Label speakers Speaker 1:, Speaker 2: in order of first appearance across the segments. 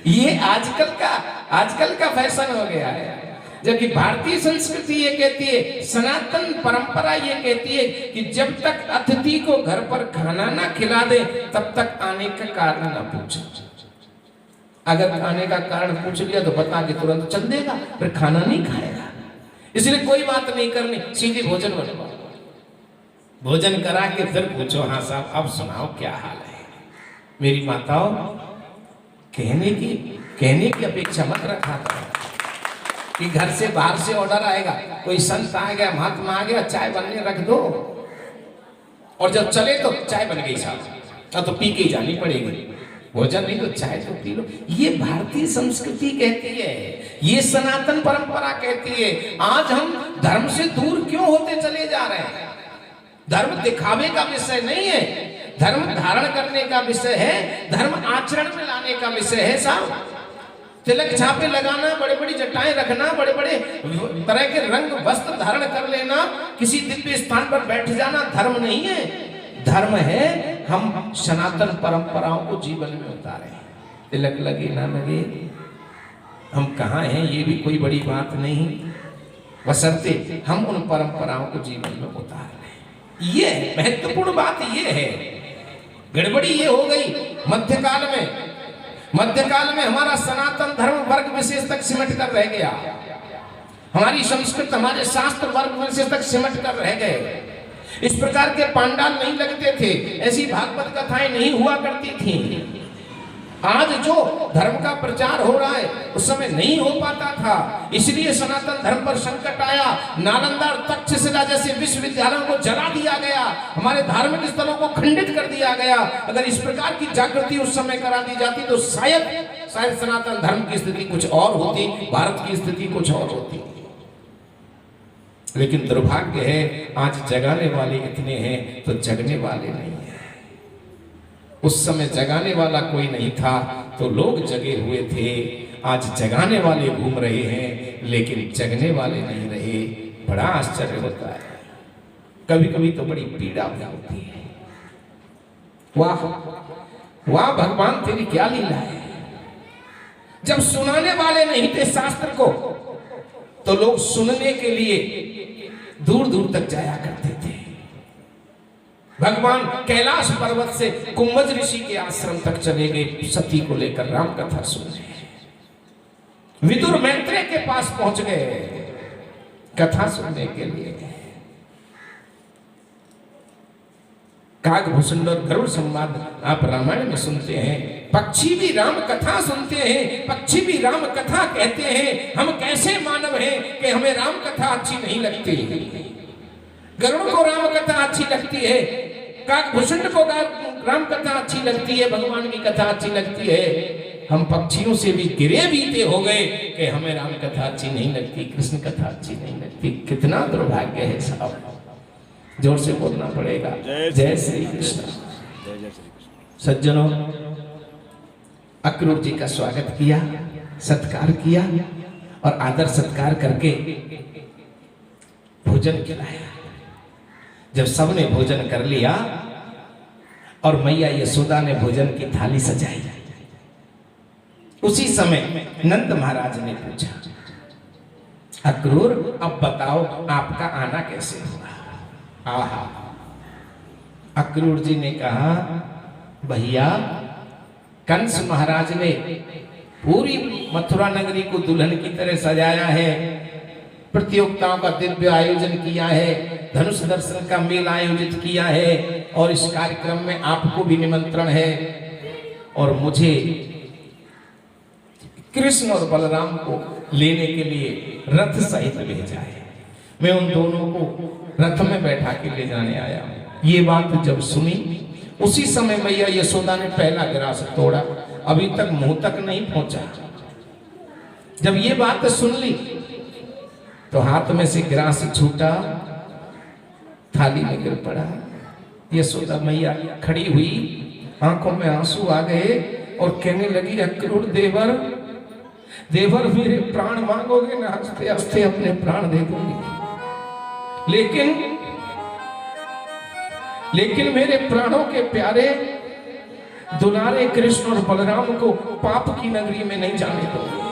Speaker 1: ये आजकल का फैशन हो गया है। जबकि भारतीय संस्कृति ये कहती है, सनातन परंपरा ये कहती है कि जब तक अतिथि को घर पर खाना ना खिला दे तब तक आने का कारण ना पूछे। अगर आने का कारण पूछ लिया तो बता के तुरंत चल देगा, फिर खाना नहीं खाएगा। इसलिए कोई बात नहीं करनी, सीधी भोजन बनवाओ, भोजन करा के फिर पूछो, हाँ साहब अब सुनाओ क्या हाल है। मेरी माताओं, कहने की अपेक्षा मत रखा करो कि घर से बाहर से ऑर्डर आएगा, कोई संत आ गया, महात्मा आ गया, चाय बनने रख दो, और जब चले तो चाय बन गई साहब, तो पी के जानी पड़ेगी, भोजन नहीं तो चाय तो पी लो। ये भारतीय संस्कृति कहती है, ये सनातन परंपरा कहती है। आज हम धर्म से दूर क्यों होते चले जा रहे हैं? धर्म दिखावे का विषय नहीं है, धर्म धारण करने का विषय है, धर्म आचरण में लाने का विषय है साहब। तिलक छापे लगाना, बड़े बड़ी जटाएं रखना, बड़े बड़े तरह के रंग वस्त्र धारण कर लेना, किसी दिव्य स्थान पर बैठ जाना धर्म नहीं है। धर्म है हम सनातन परंपराओं को जीवन में उतारें। तिलक लगे ना लगे, हम कहाँ हैं ये भी कोई बड़ी बात नहीं, बशर्ते हम उन परंपराओं को जीवन में उतार लें। ये महत्वपूर्ण बात ये है। गड़बड़ी ये हो गई मध्यकाल में हमारा सनातन धर्म वर्ग विशेष तक सिमट कर रह गया, हमारी संस्कृत हमारे शास्त्र वर्ग विशेष तक सिमट कर रह गए। इस प्रकार के पांडाल नहीं लगते थे, ऐसी भागवत कथाएं नहीं हुआ करती थी। आज जो धर्म का प्रचार हो रहा है उस समय नहीं हो पाता था, इसलिए सनातन धर्म पर संकट आया। नालंदा और तक्षशिला जैसे विश्वविद्यालयों को जला दिया गया, हमारे धार्मिक स्थलों को खंडित कर दिया गया। अगर इस प्रकार की जागृति उस समय करा दी जाती तो शायद सनातन धर्म की स्थिति कुछ और होती, भारत की स्थिति कुछ और होती। लेकिन दुर्भाग्य है आज जगाने वाले इतने हैं तो जगने वाले नहीं है। उस समय जगाने वाला कोई नहीं था तो लोग जगे हुए थे, आज जगाने वाले घूम रहे हैं लेकिन जगने वाले नहीं रहे। बड़ा आश्चर्य होता है, कभी कभी तो बड़ी पीड़ा भी होती है। वाह वाह भगवान तेरी क्या लीला है। जब सुनाने वाले नहीं थे शास्त्र को तो लोग सुनने के लिए दूर दूर तक जाया करते थे। भगवान कैलाश पर्वत से कुंभज ऋषि के आश्रम तक चले गए सती को लेकर राम कथा सुनने। विदुर मैत्रेय के पास पहुंच गए कथा सुनने के लिए। काकभूषण और गरुड़ संवाद आप रामायण में सुनते हैं, पक्षी भी राम कथा सुनते हैं, पक्षी भी राम कथा कहते हैं। हम कैसे मानव हैं कि हमें राम कथा अच्छी नहीं लगती। गरुड़ को राम कथा अच्छी लगती है, काकभूषण को राम कथा अच्छी लगती है, भगवान की कथा अच्छी लगती है। हम पक्षियों से भी गिरे बीते हो गए कि हमें राम कथा अच्छी नहीं लगती, कृष्ण कथा अच्छी नहीं लगती। कितना दुर्भाग्य है साहब, जोर से बोलना पड़ेगा। जय श्री कृष्ण। सज्जनों, अक्रूर जी का स्वागत किया, सत्कार किया और आदर सत्कार करके भोजन खिलाया। जब सबने भोजन कर लिया और मैया यशोदा ने भोजन की थाली सजाई, उसी समय नंद महाराज ने पूछा, अक्रूर अब बताओ आपका आना कैसे हुआ। आहा, अक्रूर जी ने कहा, भैया कंस महाराज ने पूरी मथुरा नगरी को दुल्हन की तरह सजाया है, प्रतियोगिताओं का दिव्य आयोजन किया है, धनुष दर्शन का मेला आयोजित किया है और इस कार्यक्रम में आपको भी निमंत्रण है और मुझे कृष्ण और बलराम को लेने के लिए रथ सहित भेजा है। मैं उन दोनों को रथ में बैठा के ले जाने आया हूं। ये बात जब सुनी उसी समय मैया यशोदा ने पहला गिलास तोड़ा, अभी तक मुंह तक नहीं पहुंचा। जब ये बात सुन ली तो हाथ में से गिलास छूटा, थाली में गिर पड़ा। यशोदा मैया खड़ी हुई, आंखों में आंसू आ गए और कहने लगी, अक्रूर देवर, देवर मेरे प्राण मांगोगे ना, हंसते हंसते अपने प्राण दे दूंगी, लेकिन मेरे प्राणों के प्यारे दुलारे कृष्ण और बलराम को पाप की नगरी में नहीं जाने दोगे।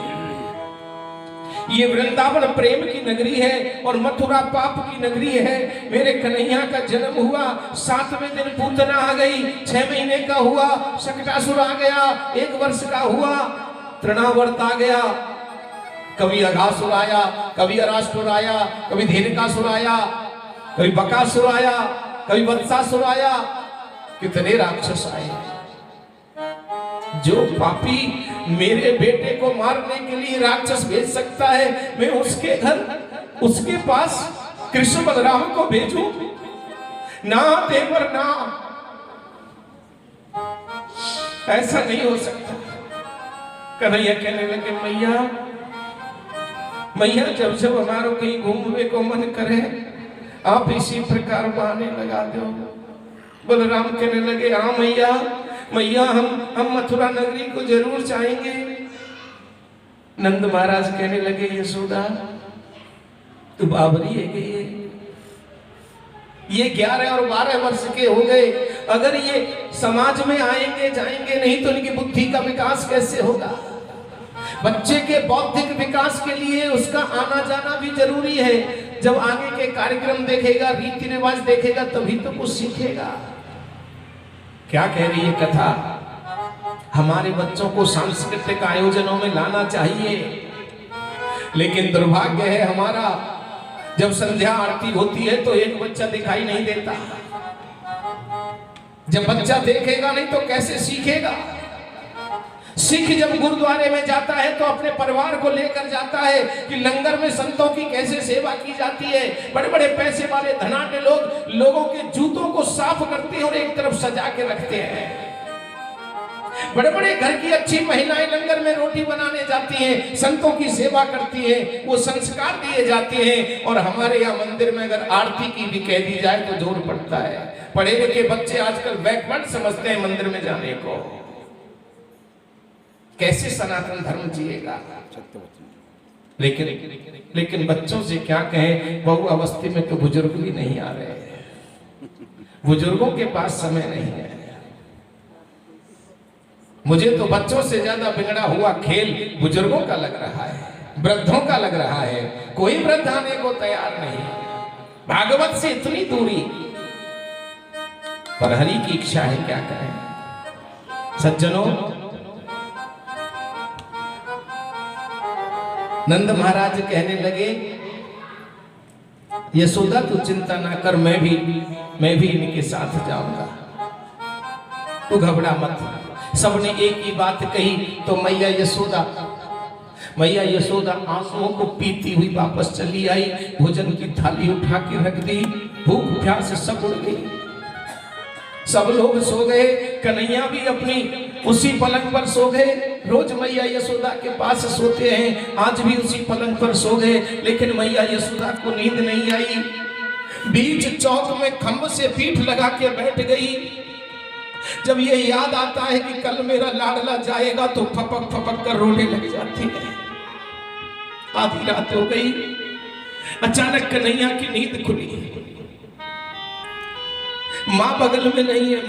Speaker 1: ये वृंदावन प्रेम की नगरी है और मथुरा पाप की नगरी है। मेरे कन्हैया का जन्म हुआ, 7वें दिन पूतना आ गई, 6 महीने का हुआ शकटासुर आ गया, 1 वर्ष का हुआ तृणावर्त आ गया, कभी अघासुर आया, कभी अराष्टुर आया, कभी धेनुकासुर आया, कभी बकासुर आया, कभी वत्सासुर आया, कितने राक्षस आए। जो पापी मेरे बेटे को मारने के लिए राक्षस भेज सकता है, मैं उसके घर उसके पास कृष्ण बलराम को भेजूं? ना देवर ना, ऐसा नहीं हो सकता। कन्हैया कहने लगे मैया मैया जब जब हमारो कहीं घूमने को मन करे आप इसी प्रकार बहाने लगा दो। बलराम कहने लगे हाँ मैया मैया हम मथुरा नगरी को जरूर चाहेंगे। नंद महाराज कहने लगे यशोदा तू बाबरी है कि ये 11 और 12 वर्ष के हो गए, अगर ये समाज में आएंगे जाएंगे नहीं तो इनकी बुद्धि का विकास कैसे होगा? बच्चे के बौद्धिक विकास के लिए उसका आना जाना भी जरूरी है। जब आगे के कार्यक्रम देखेगा, रीति रिवाज देखेगा, तभी तो कुछ सीखेगा। क्या कह रही है कथा? हमारे बच्चों को सांस्कृतिक आयोजनों में लाना चाहिए, लेकिन दुर्भाग्य है हमारा, जब संध्या आरती होती है तो एक बच्चा दिखाई नहीं देता। जब बच्चा देखेगा नहीं तो कैसे सीखेगा? सिख जब गुरुद्वारे में जाता है तो अपने परिवार को लेकर जाता है कि लंगर में संतों की कैसे सेवा की जाती है। बड़े बड़े पैसे वाले धनाढ्य लोग लोगों के जूतों को साफ करते हैं और एक तरफ सजा के रखते हैं। बड़े बड़े घर की अच्छी महिलाएं लंगर में रोटी बनाने जाती हैं, संतों की सेवा करती हैं, वो संस्कार दिए जाते हैं। और हमारे यहाँ मंदिर में अगर आरती की भी कह दी जाए तो जोर पड़ता है। पढ़े लिखे बच्चे आजकल बैकवर्ड समझते हैं मंदिर में जाने को। कैसे सनातन धर्म जिएगा? लेकिन बच्चों से क्या कहें, बहु अवस्थी में तो बुजुर्ग भी नहीं आ रहे हैं। बुजुर्गों के पास समय नहीं है। मुझे तो बच्चों से ज्यादा बिगड़ा हुआ खेल बुजुर्गों का लग रहा है, वृद्धों का लग रहा है। कोई वृद्ध आने को तैयार नहीं। भागवत से इतनी दूरी, पर हरि की इच्छा है, क्या करें सज्जनों। नंद महाराज कहने लगे यशोदा तू चिंता ना कर, मैं भी इनके साथ जाऊंगा, तू घबरा मत। सबने एक ही बात कही तो मैया यशोदा आंसुओं को पीती हुई वापस चली आई। भोजन की थाली उठा के रख दी, भूख प्यास सब उड़ गई। सब लोग सो गए, कन्हैया भी अपनी उसी पलंग पर सो गए। रोज मैया यशोदा के पास सोते हैं, आज भी उसी पलंग पर सो गए। लेकिन मैया यशोदा को नींद नहीं आई। बीच चौक में खंभ से पीठ लगा के बैठ गई। जब ये याद आता है कि कल मेरा लाडला जाएगा तो फपक फपक कर रोने लग जाती है। आधी रात हो गई, अचानक कन्हैया की नींद खुली। माँ बगल में नहीं है।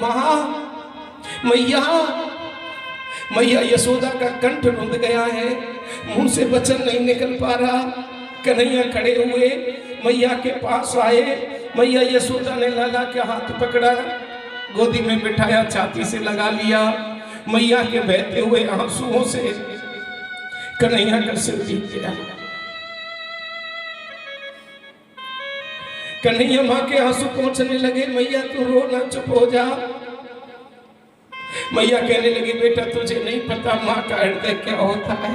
Speaker 1: मैया यशोदा का कंठ रुंध गया है, मुंह से वचन नहीं निकल पा रहा। कन्हैया खड़े हुए मैया के पास आए। मैया यशोदा ने लाला के हाथ पकड़ा, गोदी में बिठाया, छाती से लगा लिया। मैया के बहते हुए आंसुओं से कन्हैया का सिर भीग गया। कन्हैया माँ के आंसू पहुंचने लगे। मैया तू रो ना, चुप हो जा। मैया कहने लगी बेटा तुझे नहीं पता माँ का हृदय क्या होता है,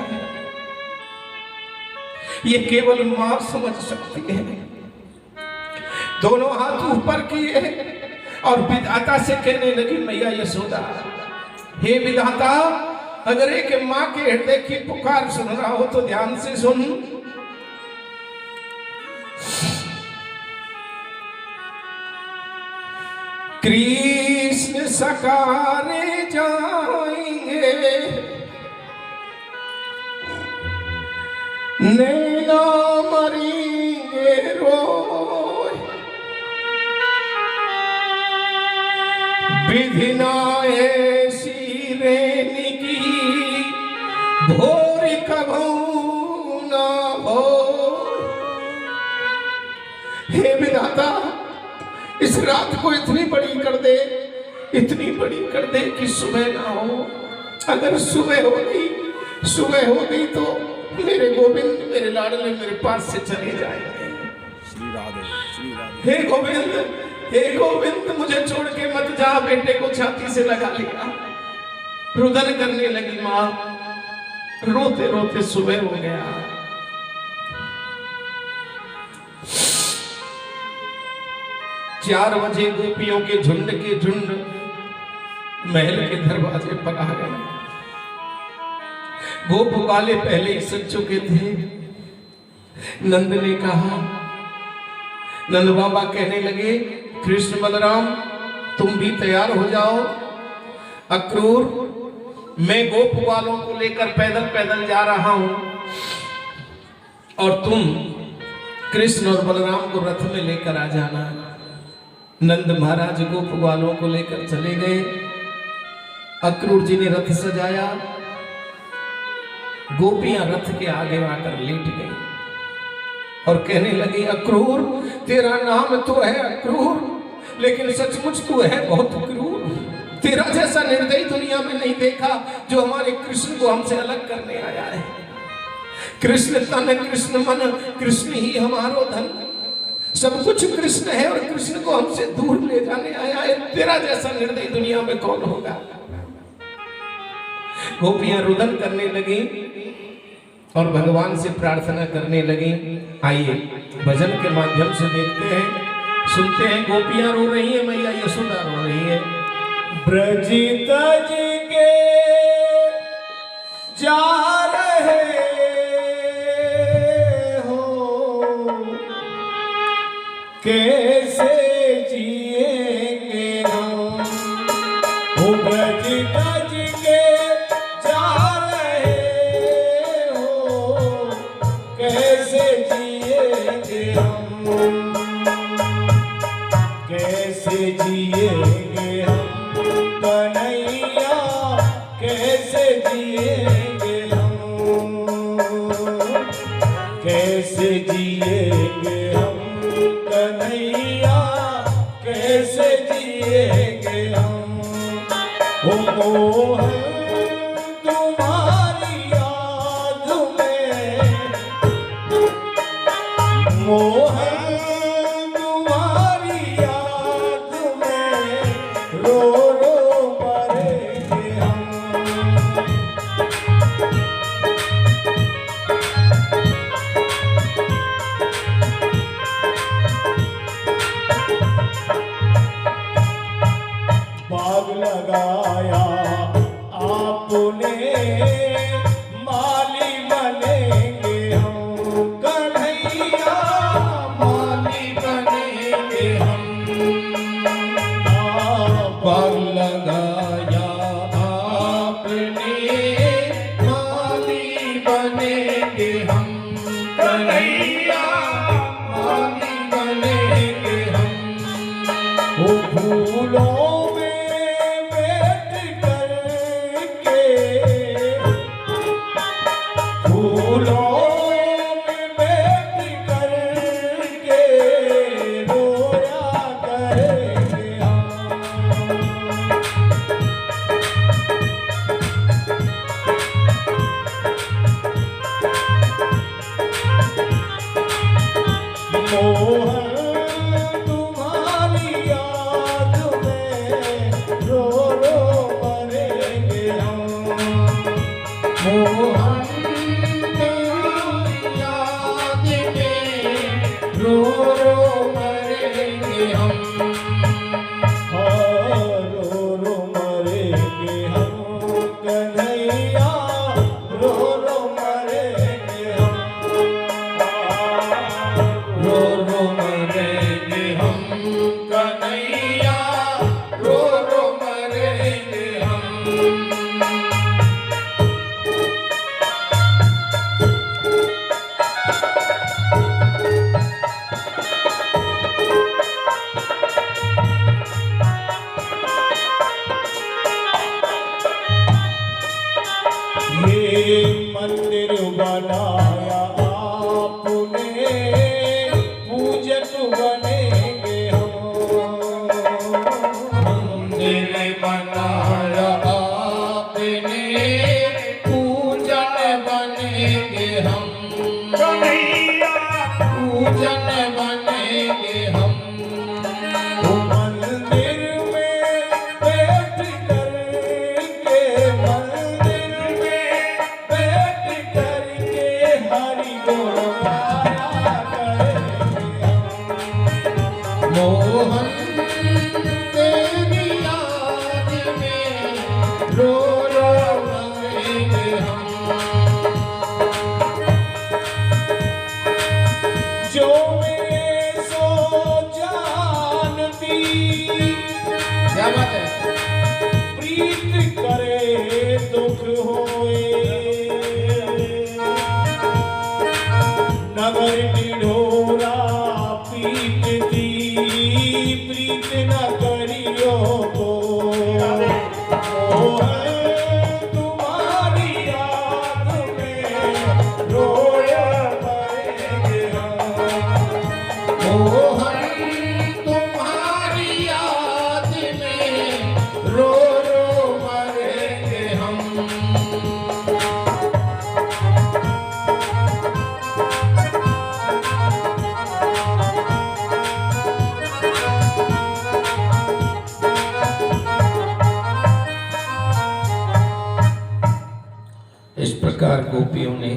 Speaker 1: ये केवल माँ समझ सकती है। दोनों हाथ ऊपर किए और विधाता से कहने लगी मैया यशोदा, हे विधाता, अगर एक माँ के हृदय की पुकार सुन रहा हो तो ध्यान से सुन। कृष्ण सकारे जाएंगे, नैना मरेंगे रोए, विधि ना ऐसी भोर कभू ना हो। हे विधाता, इस रात को इतनी बड़ी कर दे, इतनी बड़ी कर दे कि सुबह ना हो। अगर सुबह हो गई तो मेरे गोविंद, मेरे लाडले मेरे पास से चले जाएंगे।
Speaker 2: श्री राधे, श्री राधे।
Speaker 1: हे गोविंद, मुझे छोड़ के मत जा। बेटे को छाती से लगा लिया, रुदन करने लगी माँ। रोते रोते सुबह हो गया। चार बजे गोपियों के झुंड महल के दरवाजे पर आ गए। गोप वाले पहले ही सज चुके थे। नंद ने कहा, नंद बाबा कहने लगे, कृष्ण बलराम तुम भी तैयार हो जाओ। अक्रूर, मैं गोप वालों को लेकर पैदल पैदल जा रहा हूं और तुम कृष्ण और बलराम को रथ में लेकर आ जाना। नंद महाराज गोप वालों को लेकर चले गए। अक्रूर जी ने रथ सजाया। गोपियां रथ के आगे आकर लेट गई और कहने लगी, अक्रूर तेरा नाम तो है अक्रूर, लेकिन सचमुच तू है बहुत क्रूर। तेरा जैसा निर्दयी दुनिया में नहीं देखा, जो हमारे कृष्ण को हमसे अलग करने आया है। कृष्ण तन कृष्ण मन, कृष्ण ही हमारो धन। सब कुछ कृष्ण है और कृष्ण को हमसे दूर ले जाने आया है। तेरा जैसा निर्दयी दुनिया में कौन होगा। गोपियां रुदन करने लगी और भगवान से प्रार्थना करने लगी। आइए भजन के माध्यम से देखते हैं, सुनते हैं। गोपियां रो रही है, मैया यशोदा रो रही है।
Speaker 2: ब्रज तज के जा रहे कैसे जिएंगे हम। वो ब्रज तज के जा रहे हो, कैसे जिएंगे हम, कैसे जिएंगे हम कन्हैया, कैसे जिएंगे हम, कैसे जिएंगे हम कन्हैया, कैसे जिएंगे हम। ओ मोहन तुम्हारी याद में, मोहन तुम्हारी याद में रो रो मरेंगे हम। बाग लगाया आपने, माली बनेंगे हम कन्हैया, माली बनेंगे हम।
Speaker 1: बाग लगाया आपने, माली बनेंगे हम कन्हैया, माली बनेंगे हम।
Speaker 2: वो फूलों में बैठ करके, फूलों में बैठ करके रोया करेंगे हम। मोहन तुम्हारी याद में रो रो मरेंगे हम।
Speaker 1: मोहन तुम्हारी याद में रो रो मरेंगे हम।
Speaker 2: रो रो मरेंगे हम कन्हैया, रो रो मरेंगे हम।
Speaker 1: रो रो मरेंगे हम कन्हैया, रो रो मरेंगे हम।
Speaker 2: मंदिर बनाया आपने, पूजक बनेंगे हम।
Speaker 1: मंदिर बनाया आपने, पूजन बनेंगे हम। पूजन बनेंगे हम।
Speaker 2: मंदिर में बैठ करके, मंदिर में बैठ करके हरि गुण गाया करेंगे हम।
Speaker 1: मोहन तेरी याद में रो रो मरेंगे हम।
Speaker 2: जो मेरे सो जानती,
Speaker 1: क्या बात है?
Speaker 2: प्रीत करे दुख होए, नगर निढोरा पीटती, प्रीत न करियो को। तुम्हारी याद में रोया करेंगे हम।
Speaker 1: मोहन तुम्हारी याद में रो रो मरेंगे हम। इस प्रकार गोपियों ने